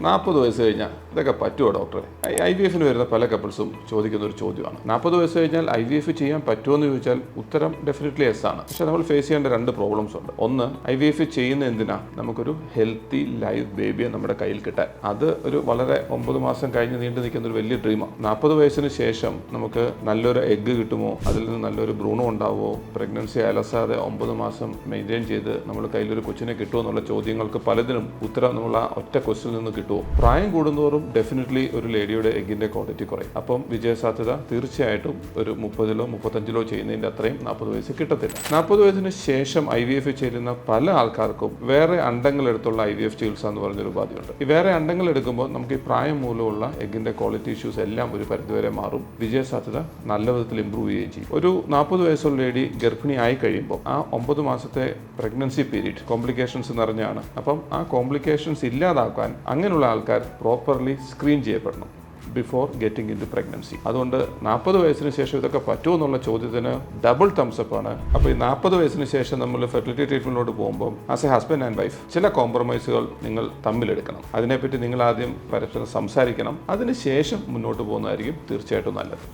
40 വയസ്സ് കഴിഞ്ഞാൽ ഇതൊക്കെ പറ്റുമോ ഡോക്ടറെ? IVF വരുന്ന പല കപ്പിൾസും ചോദിക്കുന്ന ഒരു ചോദ്യമാണ്. 40 വയസ്സ് കഴിഞ്ഞാൽ IVF ചെയ്യാൻ പറ്റുമോ എന്ന് ചോദിച്ചാൽ ഉത്തരം ഡെഫിനറ്റ്ലി യെസ് ആണ്. പക്ഷെ നമ്മൾ ഫേസ് ചെയ്യേണ്ട 2 പ്രോബ്ലംസ് ഉണ്ട്. ഒന്ന്, IVF ചെയ്യുന്ന എന്തിനാ? നമുക്കൊരു ഹെൽത്തി ലൈവ് ബേബിയെ നമ്മുടെ കയ്യിൽ കിട്ടാൻ. അത് ഒരു വളരെ 9 മാസം കഴിഞ്ഞ് നീണ്ടു നിൽക്കുന്ന ഒരു വലിയ ഡ്രീമാണ്. 40 വയസ്സിന് ശേഷം നമുക്ക് നല്ലൊരു എഗ്ഗ് കിട്ടുമോ, അതിൽ നിന്ന് നല്ലൊരു ഭ്രൂണം ഉണ്ടാവുമോ, പ്രഗ്നൻസി അലസാതെ 9 മാസം മെയിൻറ്റെയിൻ ചെയ്ത് നമ്മൾ കയ്യിലൊരു കൊച്ചിനെ കിട്ടുമോ എന്നുള്ള ചോദ്യങ്ങൾക്ക് പലതിനും ഉത്തരം നമ്മൾ ആ ഒറ്റ ക്വസ്റ്റിൽ നിന്ന് കിട്ടുമോ. പ്രായം കൂടുന്തോറും ഡെഫിനറ്റ്ലി ഒരു ലേഡിയുടെ എഗ്ഗിന്റെ ക്വാളിറ്റി കുറയും. അപ്പം വിജയസാധ്യത തീർച്ചയായിട്ടും ഒരു 30-ലോ 35-ലോ ചെയ്യുന്നതിൻ്റെ അത്രയും 40 വയസ്സ് കിട്ടത്തില്ല. 40 വയസ്സിന് ശേഷം IVF ചെയ്യുന്ന പല ആൾക്കാർക്കും വേറെ അണ്ടങ്ങളെടുത്തുള്ള IVF ചികിത്സ എന്ന് പറഞ്ഞൊരു ഉപാധിയുണ്ട്. ഈ വേറെ അണ്ടങ്ങൾ എടുക്കുമ്പോൾ നമുക്ക് ഈ പ്രായം മൂലമുള്ള എഗ്ഗിന്റെ ക്വാളിറ്റി ഇഷ്യൂസ് എല്ലാം ഒരു പരിധിവരെ മാറും. വിജയസാധ്യത നല്ല വിധത്തിൽ ഇമ്പ്രൂവ് ചെയ്യുകയും ചെയ്യും. ഒരു 40 വയസ്സുള്ള ലേഡി ഗർഭിണി ആയി കഴിയുമ്പോൾ ആ 9 മാസത്തെ പ്രഗ്നൻസി പീരീഡ് കോംപ്ലിക്കേഷൻസ് നിറഞ്ഞാണ്. അപ്പം ആ കോംപ്ലിക്കേഷൻസ് ഇല്ലാതാക്കാൻ അങ്ങനെയുള്ള ആൾക്കാർ പ്രോപ്പർലി സ്ക്രീൻ ചെയ്യപ്പെടണം before getting into pregnancy. അതുകൊണ്ട് 40 വയസ്സിന് ശേഷം ഇതൊക്കെ പറ്റുമോ എന്നുള്ള ചോദ്യത്തിന് ഡബിൾ തംസപ്പ് ആണ്. അപ്പോൾ ഈ 40 വയസ്സിന് ശേഷം നമ്മൾ ഫെർട്ടിലിറ്റി ട്രീറ്റ്മെൻറ്റിലോട്ട് പോകുമ്പോൾ as A husband and wife ചില കോംപ്രമൈസുകൾ നിങ്ങൾ തമ്മിലെടുക്കണം. അതിനെപ്പറ്റി നിങ്ങൾ ആദ്യം പരസ്പരം സംസാരിക്കണം. അതിനുശേഷം മുന്നോട്ട് പോകുന്നതായിരിക്കും തീർച്ചയായിട്ടും നല്ലത്.